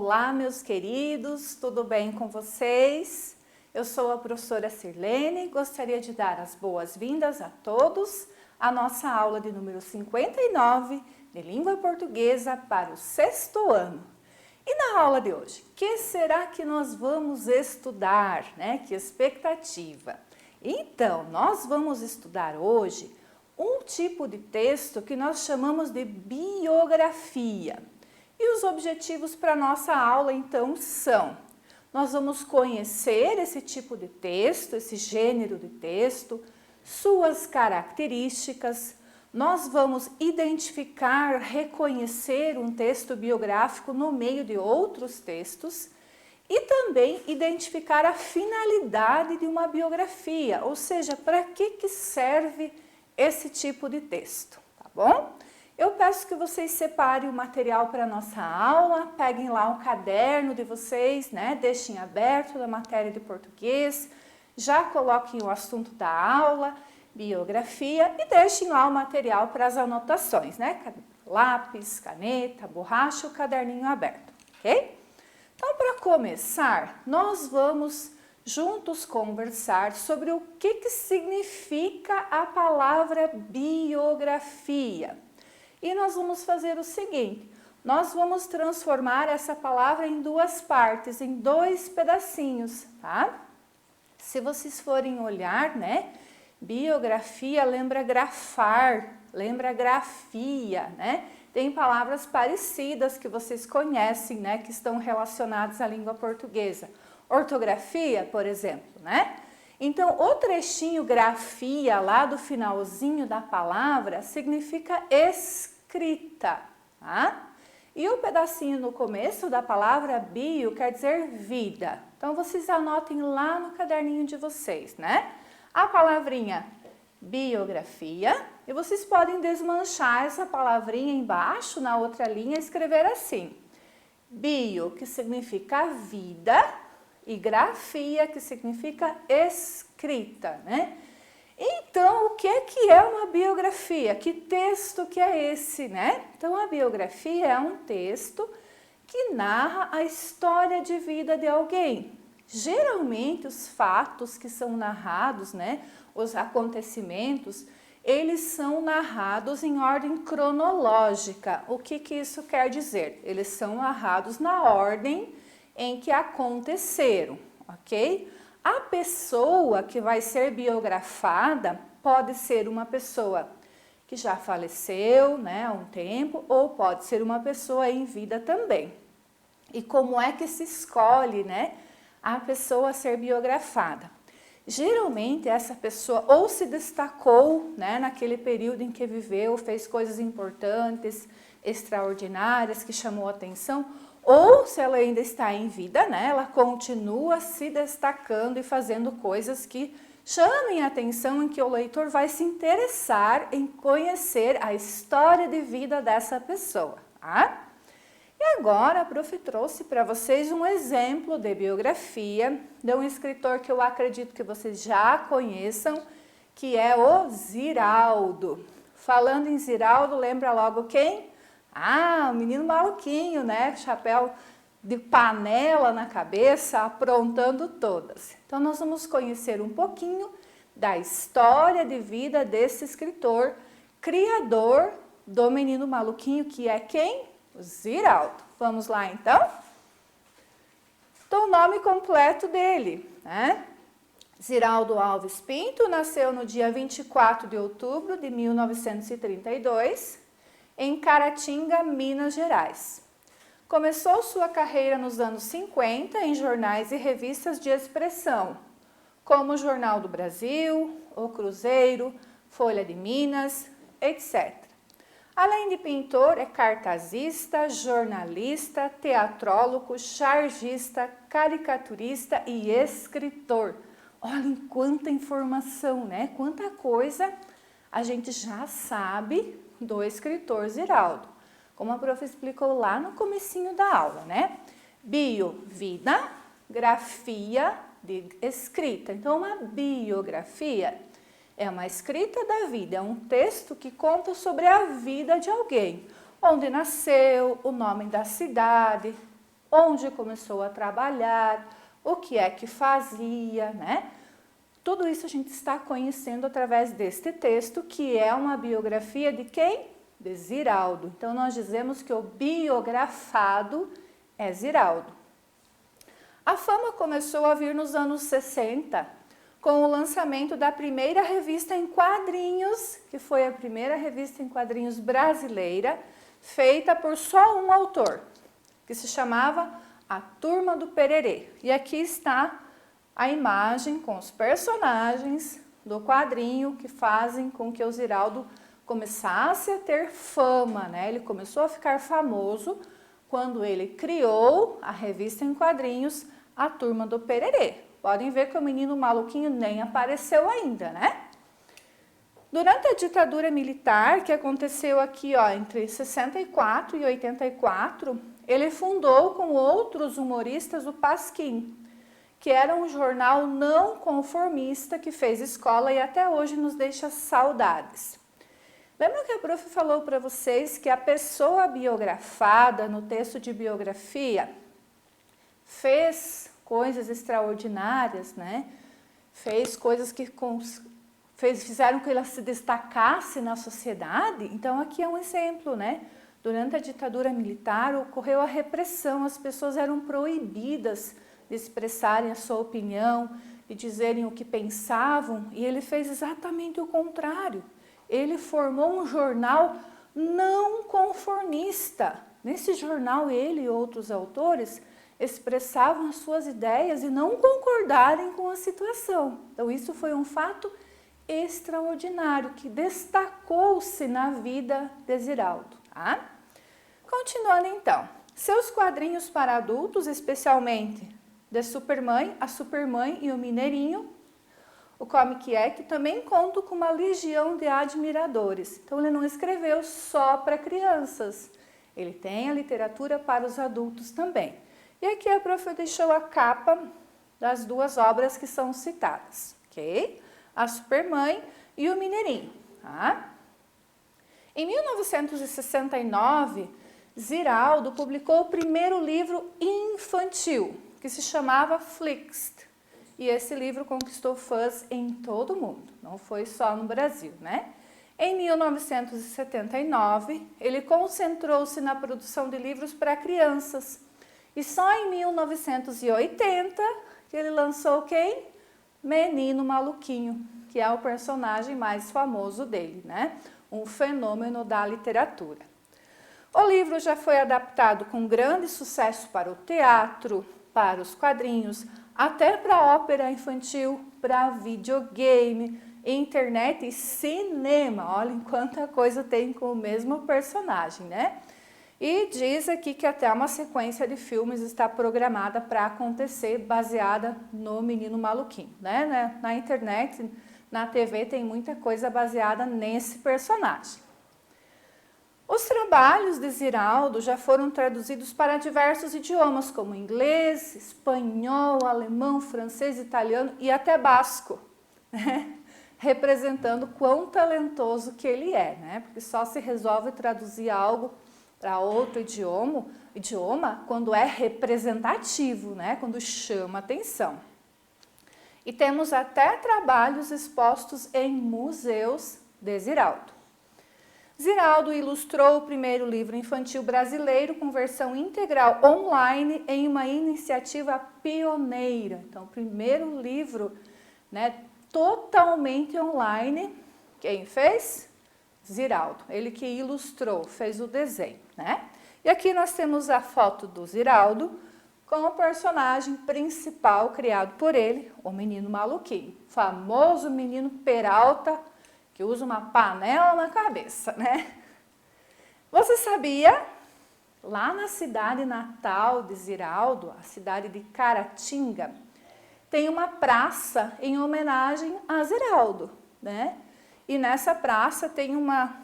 Olá, meus queridos, tudo bem com vocês? Eu sou a professora Sirlene e gostaria de dar as boas-vindas a todos à nossa aula de número 59 de língua portuguesa para o 6º ano. E na aula de hoje, o que será que nós vamos estudar, né? Que expectativa! Então, nós vamos estudar hoje um tipo de texto que nós chamamos de biografia. E os objetivos para a nossa aula, então, são: nós vamos conhecer esse tipo de texto, esse gênero de texto, suas características, nós vamos identificar, reconhecer um texto biográfico no meio de outros textos e também identificar a finalidade de uma biografia, ou seja, para que serve esse tipo de texto, tá bom? Eu peço que vocês separem o material para a nossa aula, peguem lá um caderno de vocês, né? Deixem aberto da matéria de português, já coloquem o assunto da aula, biografia, e deixem lá o material para as anotações, né? Lápis, caneta, borracha, o caderninho aberto, ok? Então, para começar, nós vamos juntos conversar sobre o que significa a palavra biografia. E nós vamos fazer o seguinte: nós vamos transformar essa palavra em duas partes, em dois pedacinhos, tá? Se vocês forem olhar, né? Biografia lembra grafar, lembra grafia, né? Tem palavras parecidas que vocês conhecem, né? Que estão relacionadas à língua portuguesa. Ortografia, por exemplo, né? Então, o trechinho grafia lá do finalzinho da palavra significa escrita, tá? E o pedacinho no começo da palavra bio quer dizer vida. Então, vocês anotem lá no caderninho de vocês, né? A palavrinha biografia, e vocês podem desmanchar essa palavrinha embaixo na outra linha e escrever assim: bio, que significa vida, e grafia, que significa escrita, né? Então, o que é uma biografia? Que texto que é esse, né? Então, a biografia é um texto que narra a história de vida de alguém. Geralmente, os fatos que são narrados, né? Os acontecimentos, eles são narrados em ordem cronológica. O que isso quer dizer? Eles são narrados na ordem em que aconteceram, ok? A pessoa que vai ser biografada pode ser uma pessoa que já faleceu, né, há um tempo, ou pode ser uma pessoa em vida também. E como é que se escolhe, né, a pessoa a ser biografada? Geralmente essa pessoa ou se destacou, né, naquele período em que viveu, fez coisas importantes, extraordinárias, que chamou a atenção, ou se ela ainda está em vida, né, ela continua se destacando e fazendo coisas que chamem a atenção, em que o leitor vai se interessar em conhecer a história de vida dessa pessoa, tá? E agora a prof trouxe para vocês um exemplo de biografia de um escritor que eu acredito que vocês já conheçam, que é o Ziraldo. Falando em Ziraldo, lembra logo quem? Ah, o menino maluquinho, né? Chapéu de panela na cabeça, aprontando todas. Então, nós vamos conhecer um pouquinho da história de vida desse escritor, criador do menino maluquinho, que é quem? O Ziraldo. Vamos lá, então? Então, o nome completo dele, né? Ziraldo Alves Pinto nasceu no dia 24 de outubro de 1932, em Caratinga, Minas Gerais. Começou sua carreira nos anos 50 em jornais e revistas de expressão, como o Jornal do Brasil, O Cruzeiro, Folha de Minas, etc. Além de pintor, é cartazista, jornalista, teatrólogo, chargista, caricaturista e escritor. Olhem quanta informação, né? Quanta coisa a gente já sabe do escritor Ziraldo, como a prof explicou lá no comecinho da aula, né? Bio, vida, grafia, de escrita. Então, uma biografia é uma escrita da vida, é um texto que conta sobre a vida de alguém, onde nasceu, o nome da cidade, onde começou a trabalhar, o que é que fazia, né? Tudo isso a gente está conhecendo através deste texto, que é uma biografia de quem? De Ziraldo. Então, nós dizemos que o biografado é Ziraldo. A fama começou a vir nos anos 60, com o lançamento da primeira revista em quadrinhos, que foi a primeira revista em quadrinhos brasileira, feita por só um autor, que se chamava A Turma do Pererê. E aqui está a imagem com os personagens do quadrinho que fazem com que o Ziraldo começasse a ter fama, né? Ele começou a ficar famoso quando ele criou a revista em quadrinhos A Turma do Pererê. Podem ver que o menino maluquinho nem apareceu ainda, né? Durante a ditadura militar, que aconteceu aqui ó, entre 64 e 84, ele fundou com outros humoristas o Pasquim, que era um jornal não conformista que fez escola e até hoje nos deixa saudades. Lembra que a prof falou para vocês que a pessoa biografada no texto de biografia fez coisas extraordinárias, né? Fez coisas que fizeram que ela se destacasse na sociedade? Então aqui é um exemplo, né? Durante a ditadura militar ocorreu a repressão, as pessoas eram proibidas de expressarem a sua opinião, de dizerem o que pensavam, e ele fez exatamente o contrário. Ele formou um jornal não conformista. Nesse jornal, ele e outros autores expressavam as suas ideias e não concordarem com a situação. Então, isso foi um fato extraordinário, que destacou-se na vida de Ziraldo. Tá? Continuando então, seus quadrinhos para adultos, especialmente de Supermãe, a Supermãe e o Mineirinho, o Comic Ec, também conta com uma legião de admiradores. Então, ele não escreveu só para crianças, ele tem a literatura para os adultos também. E aqui a prof deixou a capa das duas obras que são citadas, ok? A Supermãe e o Mineirinho, tá? Em 1969, Ziraldo publicou o primeiro livro infantil, que se chamava Flixt. E esse livro conquistou fãs em todo o mundo, não foi só no Brasil, né? Em 1979, ele concentrou-se na produção de livros para crianças. E só em 1980 que ele lançou quem? Menino Maluquinho, que é o personagem mais famoso dele, né? Um fenômeno da literatura. O livro já foi adaptado com grande sucesso para o teatro, para os quadrinhos, até para a ópera infantil, para videogame, internet e cinema. Olhem quanta coisa tem com o mesmo personagem, né? E diz aqui que até uma sequência de filmes está programada para acontecer, baseada no Menino Maluquinho, né? Na internet, na TV, tem muita coisa baseada nesse personagem. Os trabalhos de Ziraldo já foram traduzidos para diversos idiomas, como inglês, espanhol, alemão, francês, italiano e até basco, né? Representando quão talentoso que ele é, né? Porque só se resolve traduzir algo para outro idioma quando é representativo, né? Quando chama atenção. E temos até trabalhos expostos em museus de Ziraldo. Ziraldo ilustrou o primeiro livro infantil brasileiro com versão integral online em uma iniciativa pioneira. Então, o primeiro livro, né, totalmente online, quem fez? Ziraldo, ele que ilustrou, fez o desenho, né? E aqui nós temos a foto do Ziraldo com o personagem principal criado por ele, o Menino Maluquinho, famoso Menino Peralta, que usa uma panela na cabeça, né? Você sabia? Lá na cidade natal de Ziraldo, a cidade de Caratinga, tem uma praça em homenagem a Ziraldo, né? E nessa praça tem uma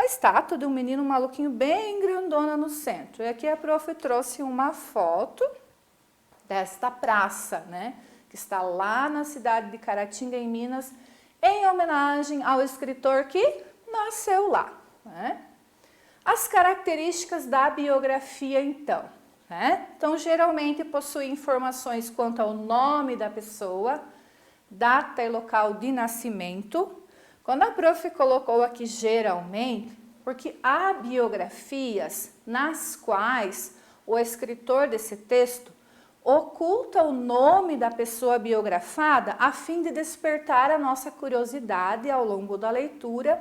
estátua de um menino maluquinho bem grandona no centro. E aqui a prof trouxe uma foto desta praça, né? Que está lá na cidade de Caratinga, em Minas, em homenagem ao escritor que nasceu lá, né? As características da biografia, então. né? Então, geralmente possui informações quanto ao nome da pessoa, data e local de nascimento. Quando a prof colocou aqui geralmente, porque há biografias nas quais o escritor desse texto oculta o nome da pessoa biografada a fim de despertar a nossa curiosidade ao longo da leitura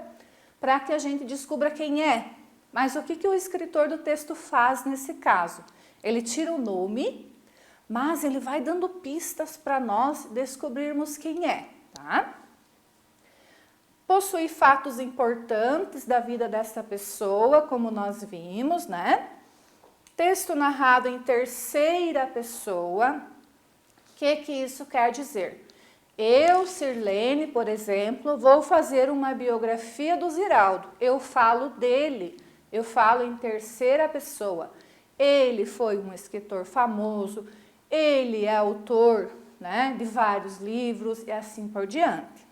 para que a gente descubra quem é. Mas o que o escritor do texto faz nesse caso? Ele tira o nome, mas ele vai dando pistas para nós descobrirmos quem é, tá? Possui fatos importantes da vida dessa pessoa, como nós vimos, né? Texto narrado em terceira pessoa. O que isso quer dizer? Eu, Sirlene, por exemplo, vou fazer uma biografia do Ziraldo. Eu falo dele, eu falo em terceira pessoa. Ele foi um escritor famoso, ele é autor, né, de vários livros e assim por diante.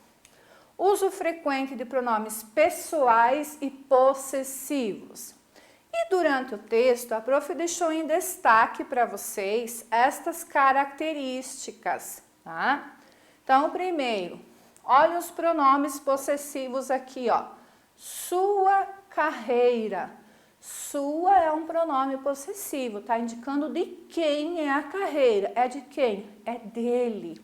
Uso frequente de pronomes pessoais e possessivos. E durante o texto, a prof deixou em destaque para vocês estas características, tá? Então, primeiro, olha os pronomes possessivos aqui, ó. Sua carreira. Sua é um pronome possessivo, tá indicando de quem é a carreira. É de quem? É dele.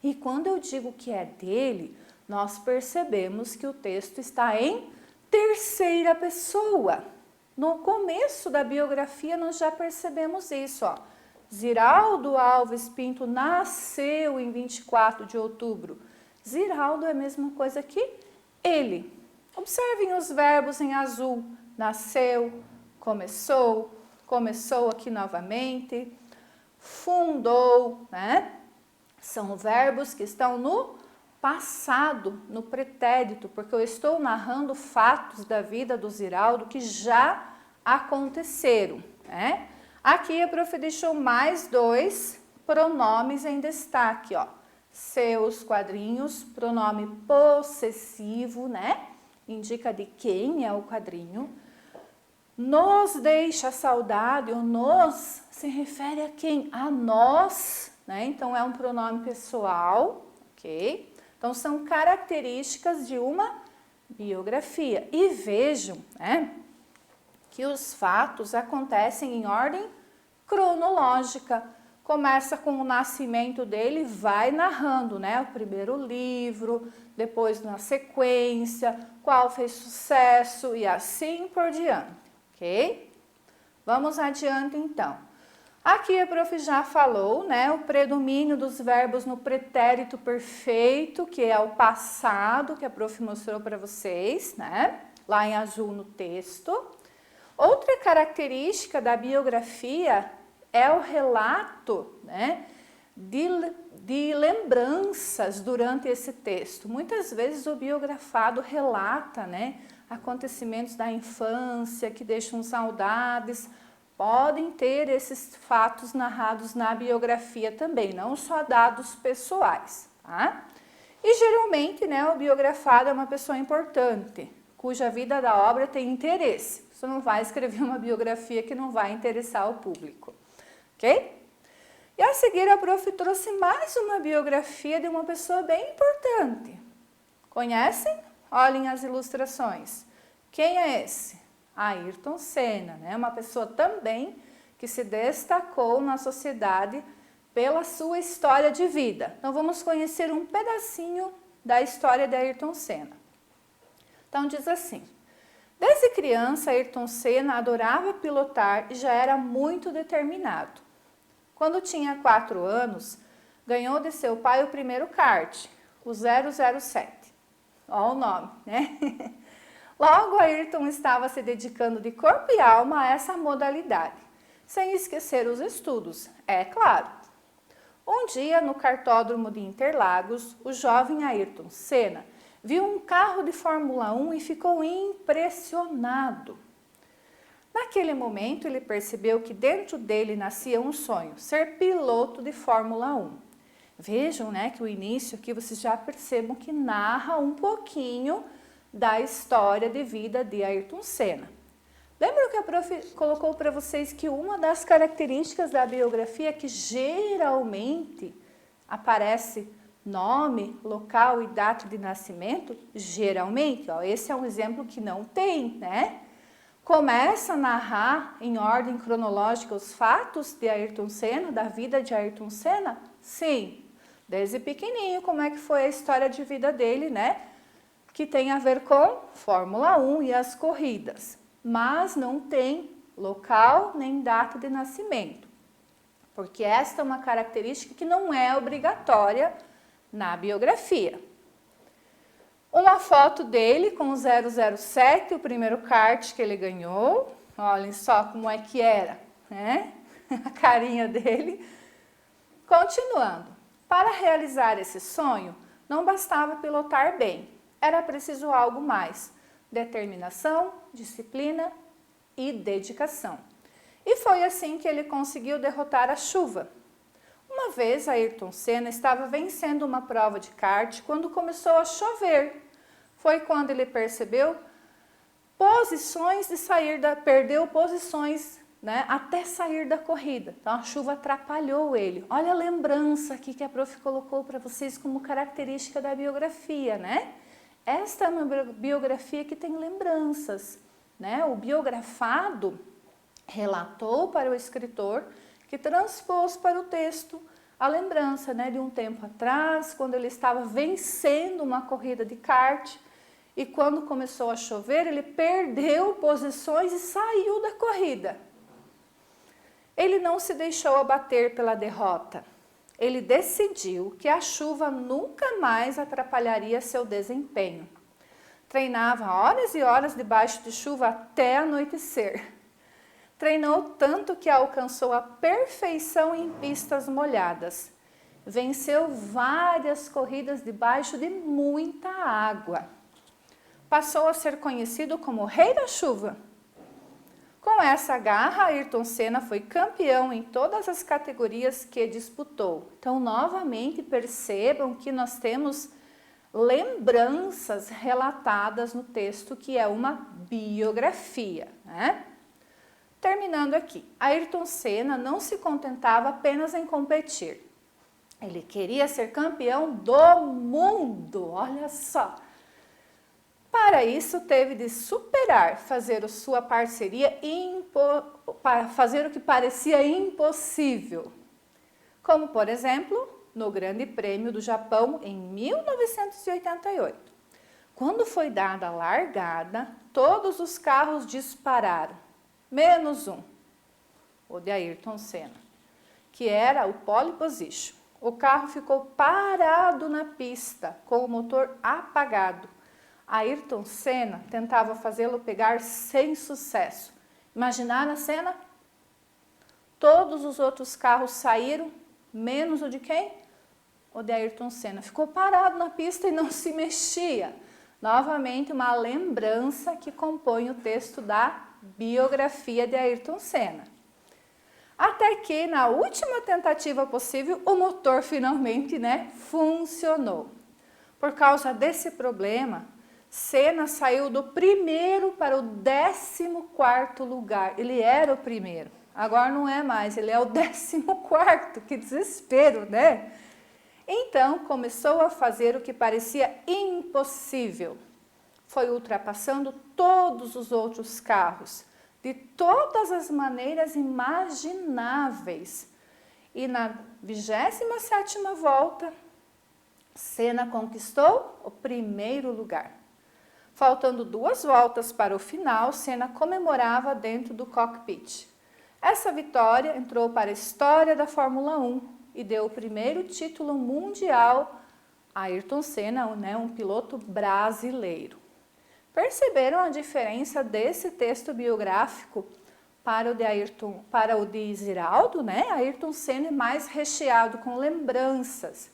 E quando eu digo que é dele, nós percebemos que o texto está em terceira pessoa. No começo da biografia, nós já percebemos isso, ó. Ziraldo Alves Pinto nasceu em 24 de outubro. Ziraldo é a mesma coisa que ele. Observem os verbos em azul. Nasceu, começou, começou aqui novamente, fundou, né? São verbos que estão no passado, no pretérito, porque eu estou narrando fatos da vida do Ziraldo que já aconteceram, né? Aqui a prof deixou mais dois pronomes em destaque, ó. Seus quadrinhos, pronome possessivo, né? Indica de quem é o quadrinho. Nos deixa saudade, o nos se refere a quem? A nós, né? Então é um pronome pessoal, ok? Então são características de uma biografia. E vejam, né, que os fatos acontecem em ordem cronológica. Começa com o nascimento dele, vai narrando, né? O primeiro livro, depois na sequência, qual fez sucesso e assim por diante, ok? Vamos adiante então. Aqui a prof já falou, né? O predomínio dos verbos no pretérito perfeito, que é o passado, que a prof mostrou para vocês, né? Lá em azul no texto. Outra característica da biografia é o relato, né, de lembranças durante esse texto. Muitas vezes o biografado relata, né, acontecimentos da infância que deixam saudades. Podem ter esses fatos narrados na biografia também, não só dados pessoais, tá? E geralmente, né, o biografado é uma pessoa importante, cuja vida da obra tem interesse. Você não vai escrever uma biografia que não vai interessar o público. Ok? E a seguir a prof trouxe mais uma biografia de uma pessoa bem importante. Conhecem? Olhem as ilustrações. Quem é esse? Ayrton Senna, né? Uma pessoa também que se destacou na sociedade pela sua história de vida. Então vamos conhecer um pedacinho da história de Ayrton Senna. Então diz assim: desde criança, Ayrton Senna adorava pilotar e já era muito determinado. Quando tinha 4 anos, ganhou de seu pai o primeiro kart, o 007. Olha o nome, né? Logo, Ayrton estava se dedicando de corpo e alma a essa modalidade, sem esquecer os estudos, é claro. Um dia, no cartódromo de Interlagos, o jovem Ayrton Senna viu um carro de Fórmula 1 e ficou impressionado. Naquele momento, ele percebeu que dentro dele nascia um sonho, ser piloto de Fórmula 1. Vejam, né, que o início aqui vocês já percebam que narra um pouquinho da história de vida de Ayrton Senna. Lembra que a prof colocou para vocês que uma das características da biografia é que geralmente aparece nome, local e data de nascimento? Geralmente, ó, esse é um exemplo que não tem, né? Começa a narrar em ordem cronológica os fatos de Ayrton Senna, da vida de Ayrton Senna? Sim, desde pequenininho, como é que foi a história de vida dele, né? Que tem a ver com Fórmula 1 e as corridas, mas não tem local nem data de nascimento, porque esta é uma característica que não é obrigatória na biografia. Uma foto dele com o 007, o primeiro kart que ele ganhou. Olhem só como é que era, né? A carinha dele. Continuando. Para realizar esse sonho, não bastava pilotar bem. Era preciso algo mais. Determinação, disciplina e dedicação. E foi assim que ele conseguiu derrotar a chuva. Uma vez, Ayrton Senna estava vencendo uma prova de kart quando começou a chover. Foi quando ele percebeu posições de perdeu posições, né, até sair da corrida. Então a chuva atrapalhou ele. Olha a lembrança aqui que a prof colocou para vocês como característica da biografia, né? Esta é uma biografia que tem lembranças, né? O biografado relatou para o escritor que transpôs para o texto a lembrança, né, de um tempo atrás, quando ele estava vencendo uma corrida de kart e quando começou a chover, ele perdeu posições e saiu da corrida. Ele não se deixou abater pela derrota. Ele decidiu que a chuva nunca mais atrapalharia seu desempenho. Treinava horas e horas debaixo de chuva até anoitecer. Treinou tanto que alcançou a perfeição em pistas molhadas. Venceu várias corridas debaixo de muita água. Passou a ser conhecido como o Rei da Chuva. Com essa garra, Ayrton Senna foi campeão em todas as categorias que disputou. Então, novamente, percebam que nós temos lembranças relatadas no texto, que é uma biografia, né? Terminando aqui, Ayrton Senna não se contentava apenas em competir. Ele queria ser campeão do mundo, olha só. Para isso, teve de superar, fazer fazer o que parecia impossível. Como, por exemplo, no Grande Prêmio do Japão em 1988. Quando foi dada a largada, todos os carros dispararam. Menos um, o de Ayrton Senna, que era o pole position. O carro ficou parado na pista, com o motor apagado. Ayrton Senna tentava fazê-lo pegar sem sucesso. Imaginaram a cena? Todos os outros carros saíram, menos o de quem? O de Ayrton Senna. Ficou parado na pista e não se mexia. Novamente, uma lembrança que compõe o texto da biografia de Ayrton Senna. Até que, na última tentativa possível, o motor finalmente, né, funcionou. Por causa desse problema, Senna saiu do primeiro para o 14º lugar. Ele era o primeiro, agora não é mais, ele é o 14º, que desespero, né? Então, começou a fazer o que parecia impossível. Foi ultrapassando todos os outros carros, de todas as maneiras imagináveis. E na 27ª volta, Senna conquistou o primeiro lugar. Faltando 2 voltas para o final, Senna comemorava dentro do cockpit. Essa vitória entrou para a história da Fórmula 1 e deu o primeiro título mundial a Ayrton Senna, né, um piloto brasileiro. Perceberam a diferença desse texto biográfico para o de Ziraldo, né? Ayrton Senna é mais recheado com lembranças,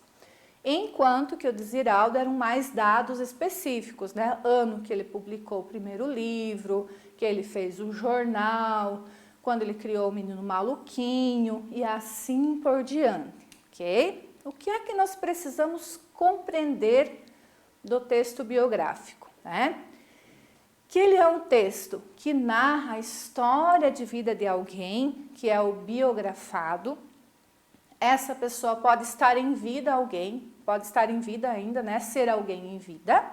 enquanto que o de Ziraldo eram mais dados específicos, né? Ano que ele publicou o primeiro livro, que ele fez o jornal, quando ele criou o Menino Maluquinho e assim por diante, ok? O que é que nós precisamos compreender do texto biográfico, né? que ele é um texto que narra a história de vida de alguém, que é o biografado. Essa pessoa pode estar em vida pode estar em vida ainda, né? Ser alguém em vida,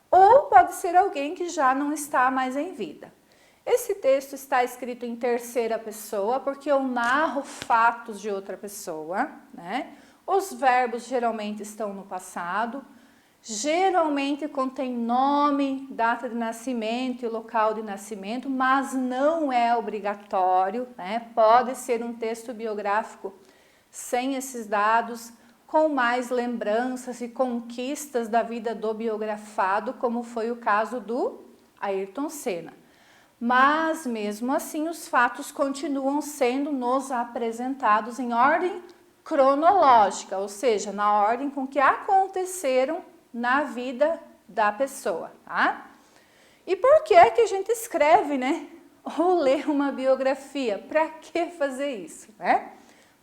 ou pode ser alguém que já não está mais em vida. Esse texto está escrito em terceira pessoa, porque eu narro fatos de outra pessoa, né? Os verbos geralmente estão no passado, geralmente contém nome, data de nascimento e local de nascimento, mas não é obrigatório, né? Pode ser um texto biográfico sem esses dados, com mais lembranças e conquistas da vida do biografado, como foi o caso do Ayrton Senna. Mas, mesmo assim, os fatos continuam sendo nos apresentados em ordem cronológica, ou seja, na ordem com que aconteceram na vida da pessoa, tá? E por que é que a gente escreve, né? Ou lê uma biografia? Para que fazer isso, né?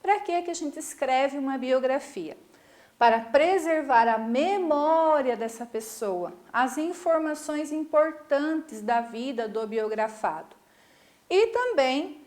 Para que é que a gente escreve uma biografia? Para preservar a memória dessa pessoa, as informações importantes da vida do biografado. E também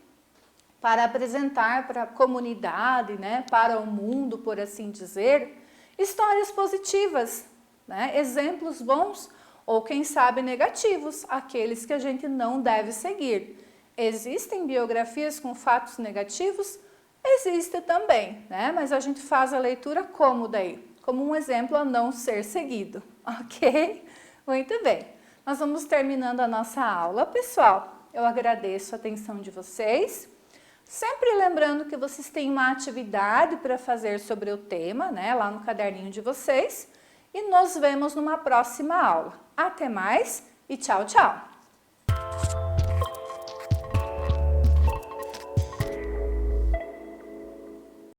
para apresentar para a comunidade, né, para o mundo, por assim dizer, histórias positivas, né, exemplos bons ou, quem sabe, negativos, aqueles que a gente não deve seguir. Existem biografias com fatos negativos? Existe também, né? Mas a gente faz a leitura como daí? Como um exemplo a não ser seguido, ok? Muito bem, nós vamos terminando a nossa aula. Pessoal, eu agradeço a atenção de vocês. Sempre lembrando que vocês têm uma atividade para fazer sobre o tema, né? Lá no caderninho de vocês. E nos vemos numa próxima aula. Até mais e tchau, tchau!